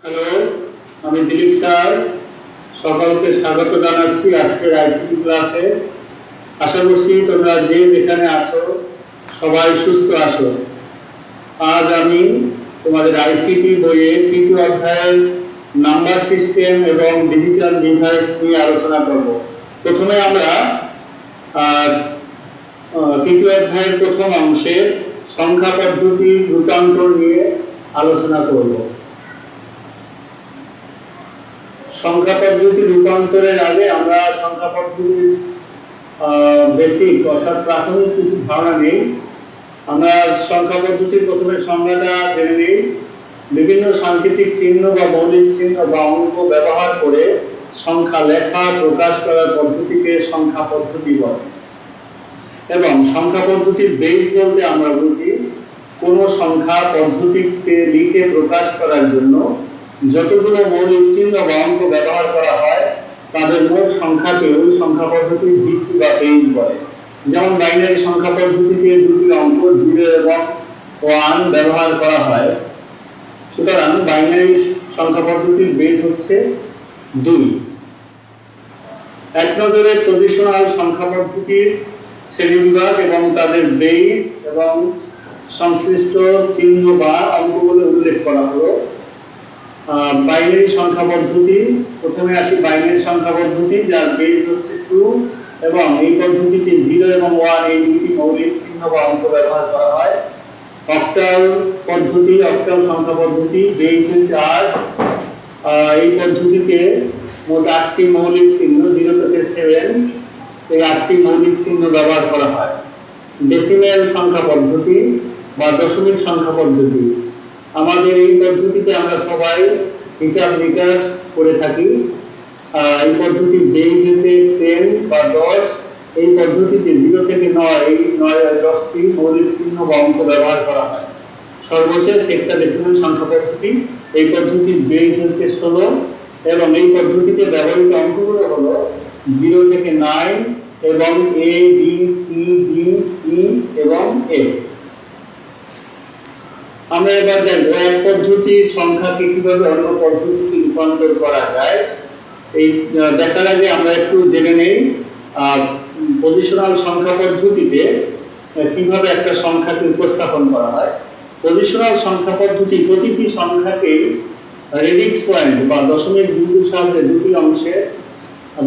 Hello, আমি Dilip sir সকলকে স্বাগত জানাচ্ছি আজকের আইসিটি ক্লাসে। আশা করছি তোমরা যে যেখানে আছো সবাই সুস্থ আছো। আজ আমি তোমাদের আইসিটি বইয়ে তৃতীয় অধ্যায়ের নাম্বার সিস্টেম এবং ডিজিটাল ডিভাইস নিয়ে আলোচনা করব। প্রথমে আমরা তৃতীয় অধ্যায়ের প্রথম অংশে সংখ্যা পদ্ধতি রূপান্তর নিয়ে আলোচনা করব। সংখ্যা পদ্ধতি রূপান্তরের আগে আমরা সংখ্যা পদ্ধতির বেসিক অর্থাৎ প্রাথমিক কিছু ধারণা নেই। আমরা সংখ্যা পদ্ধতির প্রথমে সংজ্ঞাটা জেনে নিই। বিভিন্ন সাংকেতিক চিহ্ন বা মৌলিক চিহ্ন বা অঙ্ক ব্যবহার করে সংখ্যা লেখা প্রকাশ করার পদ্ধতিকে সংখ্যা পদ্ধতি বলে। এবং সংখ্যা পদ্ধতির বেস বলতে আমরা বুঝি কোন সংখ্যা পদ্ধতিতে লিখে প্রকাশ করার জন্য যতগুলো মৌলিক চিহ্ন বা অঙ্ক ব্যবহার করা হয় তাদের মোট সংখ্যাকে ওই সংখ্যা পদ্ধতির ভিত্তি বা বেস বলে। যেমন বাইনারি সংখ্যা পদ্ধতিতে দুটি অঙ্ক 0 এবং 1 ব্যবহার করা হয়, সুতরাং বাইনারি সংখ্যা পদ্ধতির বেস হচ্ছে 2। এক নজরে পজিশনাল সংখ্যা পদ্ধতির শ্রেণীবিভাগ এবং তাদের বেস এবং সংশ্লিষ্ট চিহ্ন বা অঙ্কগুলো উল্লেখ করা হলো। বাইনারি সংখ্যা পদ্ধতি, প্রথমে আসি বাইনারি সংখ্যা পদ্ধতি যার বেস হচ্ছে 2 এবং এই পদ্ধতিতে 0 এবং 1 এই দুটি মৌলিক চিহ্ন বা অঙ্ক ব্যবহার করা হয়। অক্টাল পদ্ধতি, অক্টাল সংখ্যা পদ্ধতি বেস হচ্ছে 8। এই পদ্ধতিতে মোট 8টি মৌলিক চিহ্ন 0 থেকে 7 এই 8টি মৌলিক চিহ্ন ব্যবহার করা হয়। ডেসিমেল সংখ্যা পদ্ধতি বা দশমিক সংখ্যা পদ্ধতি, আমাদের এই পদ্ধতিতে আমরা সবাই হিসাব নিকাশ করে থাকি। এই পদ্ধতির বেস হচ্ছে 10 বা 10। এই পদ্ধতিতে 0 থেকে 9 এই 10টি মৌলিক চিহ্ন বা অঙ্ক ব্যবহার করা হয়। সর্বশেষ হেক্সাডেসিমাল সংখ্যা পদ্ধতি, এই পদ্ধতির বেস হচ্ছে 16 এবং এই পদ্ধতিতে ব্যবহৃত অঙ্কগুলো হলো 0 থেকে 9 এবং a b c d e এবং f। আমরা এবার দেখব এক পদ্ধতির সংখ্যাকে কিভাবে অন্য পদ্ধতিতে রূপান্তর করা যায়। এই দেখার আগে আমরা একটু জেনে নেই পজিশনাল সংখ্যা পদ্ধতিতে কিভাবে একটা সংখ্যাকে উপস্থাপন করা হয়। পজিশনাল সংখ্যা পদ্ধতি প্রতিটি সংখ্যাকে রেডিক্স পয়েন্ট বা দশমিক বিন্দুর সাহায্যে দুটি অংশে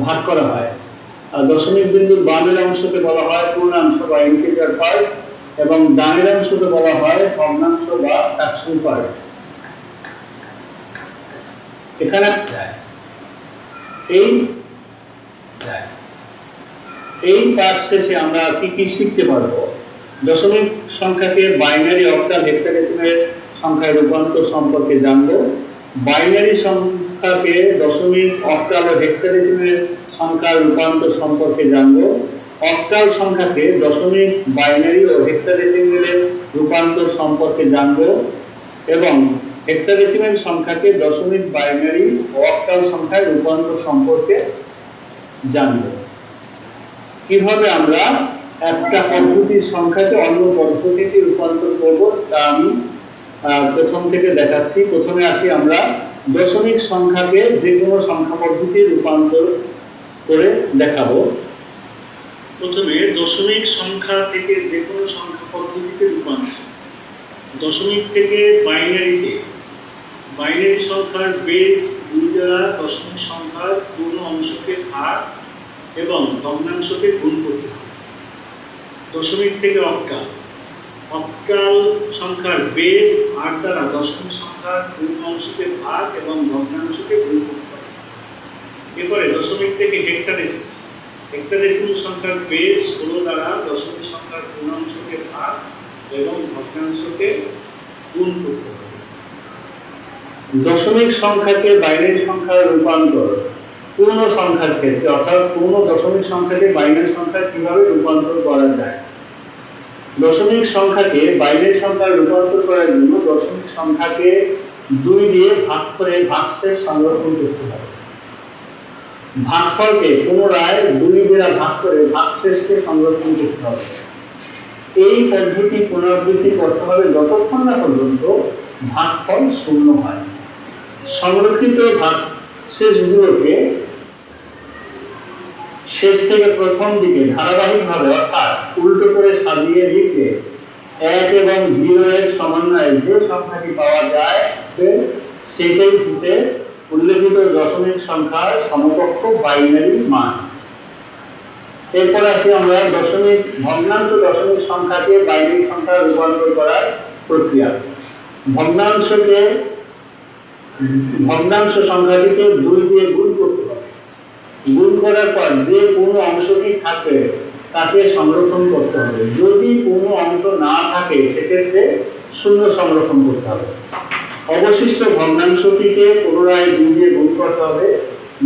ভাগ করা হয়। দশমিক বিন্দুর বামের অংশকে বলা হয় পূর্ণাংশ বা ইন্টিজার পার্ট এবং ডানের অংশকে বলা হয় ভগ্নাংশ বা ফ্র্যাকশন পার্ট। এখানে এই পার্ট শেষে আমরা কি শিখতে পারবো? দশমিক সংখ্যাকে বাইনারি, অক্টাল, হেক্সাডেসিমাল সংখ্যায় রূপান্তর সম্পর্কে জানবো। বাইনারি সংখ্যাকে দশমিক, অক্টাল ও হেক্সাডেসিমাল সংখ্যার রূপান্তর সম্পর্কে জানবো। অক্টাল সংখ্যাকে দশমিক, বাইনারি ও হেক্সাডেসিমালের রূপান্তর সম্পর্কে জানবো এবং হেক্সাডেসিমাল সংখ্যাকে দশমিক, বাইনারি ও অক্টাল সংখ্যায় রূপান্তর সম্পর্কে জানবো। কিভাবে আমরা একটা পদ্ধতির সংখ্যাকে অন্য পদ্ধতিতে রূপান্তর করব তা আমি প্রথম থেকে দেখাচ্ছি। প্রথমে আসি আমরা দশমিক সংখ্যাকে যে কোনো সংখ্যা পদ্ধতিতে রূপান্তর করে দেখাবো। প্রথমে দশমিক সংখ্যা থেকে যে কোনো সংখ্যা পদ্ধতিতে রূপান্তর। দশমিক থেকে বাইনারিতে, বাইনারি সংখ্যার বেস 2 দ্বারা দশমিক সংখ্যার পূর্ণ অংশকে ভাগ এবং ভগ্নাংশকে গুণ করতে হবে। দশমিক থেকে অক্টাল, অক্টাল সংখ্যার বেস 8 দ্বারা দশমিক সংখ্যার পূর্ণ অংশকে ভাগ এবং ভগ্নাংশকে গুণ করতে হবে। এরপরে দশমিক থেকে হেক্সাডেসিমাল, হেক্সাডেসিমাল সংখ্যার বেস 16 দ্বারা দশমিক সংখ্যার পূর্ণাংশকে ভাগ এবং ভগ্নাংশকে গুণ করতে হবে। দশমিক সংখ্যাকে বাইনারি সংখ্যায় রূপান্তর পূর্ণ সংখ্যার ক্ষেত্রে, অর্থাৎ পূর্ণ দশমিক সংখ্যাকে বাইনারি সংখ্যায় কিভাবে রূপান্তর করা যায়। দশমিক সংখ্যাকে বাইনারি সংখ্যায় রূপান্তর করার জন্য দশমিক সংখ্যাকে 2 দিয়ে ভাগ করে ভাগশেষ সংরক্ষণ করতে হবে। ভাগফলকে পুনরায় 2 দ্বারা ভাগ করে ভাগশেষকে সংরক্ষণ করতে হবে। এই পদ্ধতি পুনরাবৃত্তি করতে হবে যতক্ষণ না পর্যন্ত ভাগফল শূন্য হয়। সংরক্ষিত ভাগশেষগুলোকে শেষ থেকে প্রথম দিকে ধারাবাহিকভাবে অর্থাৎ উল্টো করে সাজিয়ে লিখে 1 এবং 0 এর সমন্বয়ে যে সংখ্যাটি পাওয়া যায় সেটাই হচ্ছে উল্লেখিত দশমিক সংখ্যার সমকক্ষ বাইনারি মান। এরপর আসি আমরা ভগ্নাংশ দশমিক সংখ্যাকে বাইনারি সংখ্যায় রূপান্তর করার প্রক্রিয়া। ভগ্নাংশ সংখ্যাটিকে 2 দিয়ে গুণ করতে হবে। গুণ করার পর যে কোনো অংশটি থাকে তাকে সংরক্ষণ করতে হবে। যদি কোনো অংশ না থাকে সেক্ষেত্রে শূন্য সংরক্ষণ করতে হবে। অবশিষ্ট ভগ্নাংশটিকে পুনরায় 2 দিয়ে গুণ করতে হবে।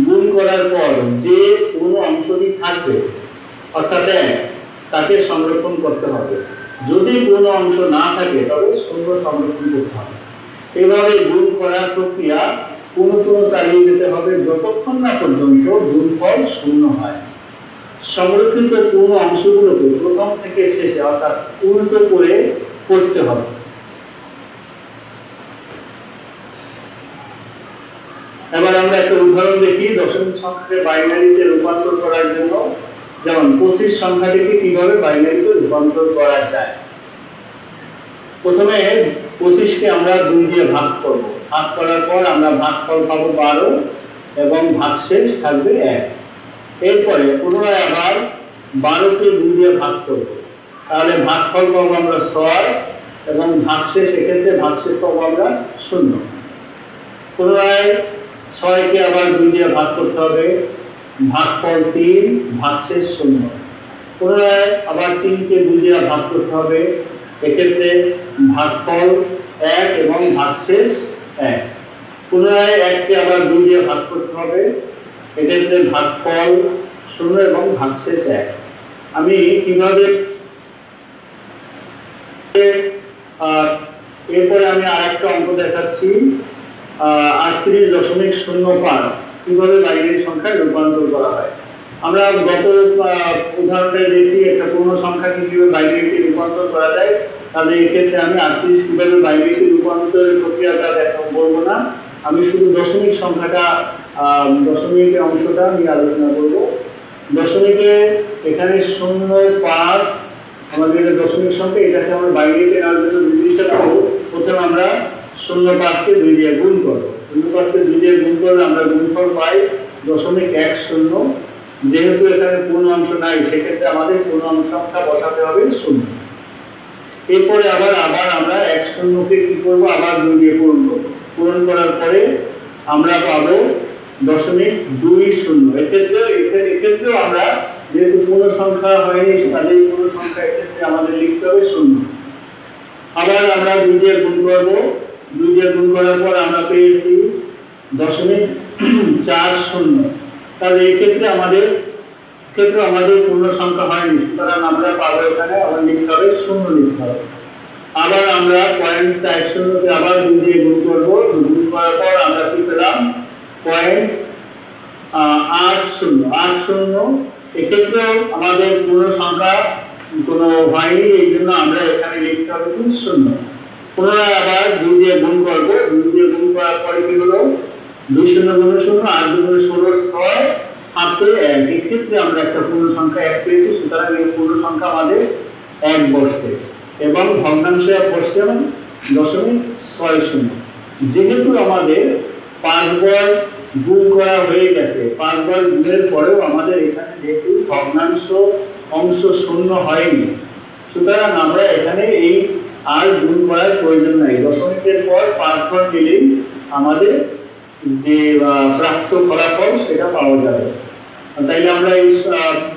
গুণ করার পর যে কোনো অংশটি থাকবে অর্থাৎ 1 তাকে সংরক্ষণ করতে হবে। যদি কোনো অংশ না থাকে তবে শূন্য সংরক্ষণ করতে হবে। এভাবে গুণ করার প্রক্রিয়া পুনঃ চালিয়ে যেতে হবে যতক্ষণ না পর্যন্ত গুণফল শূন্য হয়। সংরক্ষিত কোন অংশগুলোকে প্রথম থেকে শেষে অর্থাৎ উল্টো করে করতে হবে। এবার আমরা একটা উদাহরণ দেখি দশমিক সংখ্যাকে বাইনারিতে রূপান্তর করার জন্য। যেমন 25 সংখ্যাটিকে কিভাবে বাইনারিতে রূপান্তর করা যায়। প্রথমে 25 কে আমরা 2 দিয়ে ভাগ করব। ভাগ করার পর আমরা ভাগফল পাবো 12 এবং ভাগশেষ থাকবে 1। এরপরে পুনরায় আবার 12 কে 2 দিয়ে ভাগ করব। তাহলে ভাগফল পাবো আমরা 6 এবং ভাগশেষ এক্ষেত্রে ভাগশেষ পাবো আমরা 0। পুনরায় 6 কে আবার 2 দিয়ে ভাগ করতে হবে। ভাগফল 3, ভাগশেষ 0। পুনরায় আবার 3 কে 2 দিয়ে ভাগ করতে হবে। এক্ষেত্রে ভাগফল 1 এবং ভাগশেষ 1। পুনরায় 1 কে আবার 2 দিয়ে ভাগ করতে হবে। এক্ষেত্রে ভাগফল 0 এবং ভাগশেষ 1। আমি কিভাবে এরপরে আমি আরেকটা অঙ্ক দেখাচ্ছি 38.05 কিভাবে বাইনারি সংখ্যায় রূপান্তর করা হয়। আমরা গত উদাহরণটা দেখি একটা পূর্ণ সংখ্যাকে কিভাবে বাইনারিতে রূপান্তর করা যায়। তাহলে এক্ষেত্রে আমি 38 কিভাবে বাইনারিতে রূপান্তরের প্রক্রিয়াটা বলবো না, আমি শুধু দশমিক সংখ্যাটা দশমিকের অংশটা নিয়ে আলোচনা করব। দশমিকে এখানে 0.5 আমাদের এটা দশমিক সংখ্যা, এটাকে আমরা বাইনারিতে নেওয়ার জন্য নির্দিষ্ট করব। প্রথমে আমরা 0.5 কে 2 দিয়ে গুণ করব। 0.5 কে 2 দিয়ে গুণ করলে আমরা গুণফল পাই 0.10। যেহেতু এখানে পূর্ণ অংশ নাই সেক্ষেত্রে আমাদের পূর্ণ অংশ সংখ্যা বসাতে হবে 0। এরপরে আবার আমরা 10 কে কি করব, আবার 2 দিয়ে পূরণ করব। পূরণ করার পরে আমরা পাবো 0.20। এক্ষেত্রে আমরা যেহেতু পূর্ণ সংখ্যা হয়নি তাহলে পূর্ণ সংখ্যা এক্ষেত্রে আমাদের লিখতে হবে 0। আবার আমরা 2 দিয়ে গুণ করব। 2 দিয়ে গুণ করার পর আমরা পেয়েছি 0.40। তাহলে এক্ষেত্রে আমাদের পূর্ণ সংখ্যা হয়নি, সুতরাং আমরা পাবো এখানে আবার লিখতে হবে 0 লিখতে হবে। আবার আমরা 0.40 কে আবার 2 দিয়ে গুণ করব। গুণ করার পর আমরা কি পেলাম 0.80। এক্ষেত্রে আমাদের পূর্ণ সংখ্যা কোনো হয়নি, এই জন্য আমরা এখানে লিখতে হবে 0। পুনরায় আবার 2 দিয়ে গুণ করব। 2 দিয়ে গুণ করার পরে কি হলো 2 0 গুণ 0 8 গুণ 16 6 হাতে 1। এক্ষেত্রে আমরা একটা পূর্ণ সংখ্যা 1 পেয়েছি, সুতরাং এই পূর্ণ সংখ্যা আমাদের 1 বসছে এবং ভগ্নাংশে বসছে 0.60। যেহেতু আমাদের 5 বার গুণ করা হয়ে গেছে, 5 বার গুণের পরেও আমাদের এখানে যেহেতু ভগ্নাংশ অংশ শূন্য হয়নি, সুতরাং আমরা এখানে এই আর গুণ করার প্রয়োজন নাই। দশমিকের পর 5 বার দিলেই আমাদের যে প্রাপ্ত ফলাফল সেটা পাওয়া যাবে। তাইলে আমরা এই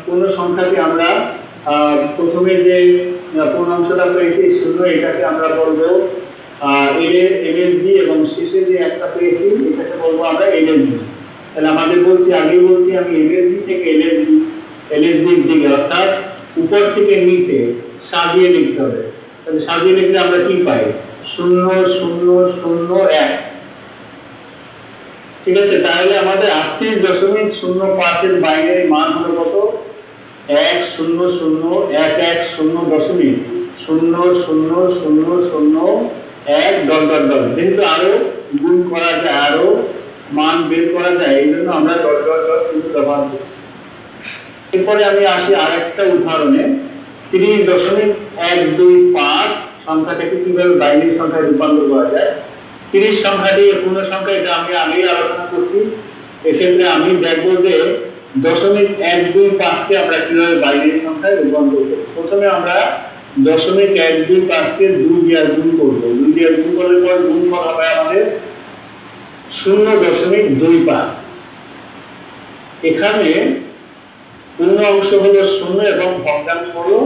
পূর্ণ সংখ্যাকে আমরা প্রথমে যে পূর্ণাংশটা পেয়েছি 0, এটাকে আমরা বলবো এলএসবি এবং শেষে যে একটা পেয়েছি এটাকে বলবো আমরা এলএসবি। তাহলে আমাদের আগেই বলছি আমি এলএসবি থেকে এলএসবির দিকে অর্থাৎ উপর থেকে নিচে সাজিয়ে লিখতে হবে। তাহলে সাজিয়ে লিখলে আমরা কি পাই 0 0 0 1। ঠিক আছে, তাহলে আমাদের 38.05 এর বাইনারি মান হলো কত 1001100.00001 যেহেতু আরো গুণ করা যায়, আরো মান বের করা যায়, এই জন্য আমরা ডট ডট ডট চিহ্ন ব্যবহার করছি। এরপরে আমি আসি আরেকটা উদাহরণে। 30.125 সংখ্যাটাকে কিভাবে বাইনারি সংখ্যায় রূপান্তর করা যায়। 30 সংখ্যাটি পূর্ণ সংখ্যা, এটা আমি আগেই আলোচনা করছি। এক্ষেত্রে আমি দেখবো যে 0.125 কে আমরা কিভাবে বাইনারি সংখ্যায় রূপান্তর করব। প্রথমে আমরা 0.125 কে 2 দিয়ে গুণ করব। 2 দিয়ে গুণ করলে পর গুণফল হবে আমাদের 0.25। এখানে পূর্ণ অংশ হলো 0 এবং ভগ্নাংশ হলো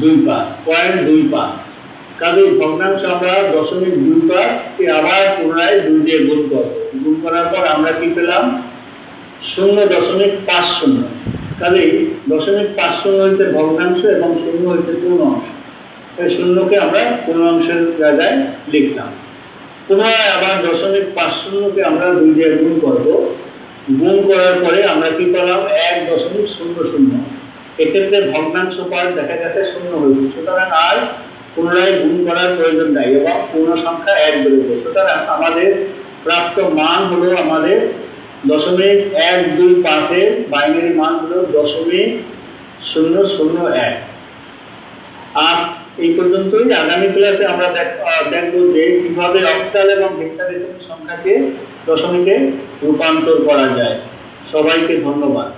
25, 0.25। কাজে ভগ্নাংশ আমরা 0.25 কে আবার পুনরায় 2 দিয়ে গুণ করব। গুণ করার পর আমরা কি পেলাম? 0.50। কাজে 0.50 হয়েছে ভগ্নাংশ এবং 0 হয়েছে পূর্ণ অংশ। এই 0 কে আমরা পূর্ণ অংশের জায়গায় লিখলাম। পুনরায় আবার 0.50 কে আমরা 2 দিয়ে গুণ করব। গুণ করার পরে আমরা কি পেলাম? 1.00। এক্ষেত্রে ভগ্নাংশ পদ দেখা গেছে 0 হয়েছে, সুতরাং আর পুনরায় গুণ করার প্রয়োজন নাই এবং পূর্ণ সংখ্যা 1 বেরোবে। সুতরাং আমাদের প্রাপ্ত মান হলো আমাদের 0.125 এর বাইনারি মান হলো 0.001। আর এই পর্যন্তই। আগামী ক্লাসে আমরা দেখব যে কিভাবে অক্টাল এবং হেক্সাডেসিমাল সংখ্যাকে দশমিকে রূপান্তর করা যায়। সবাইকে ধন্যবাদ।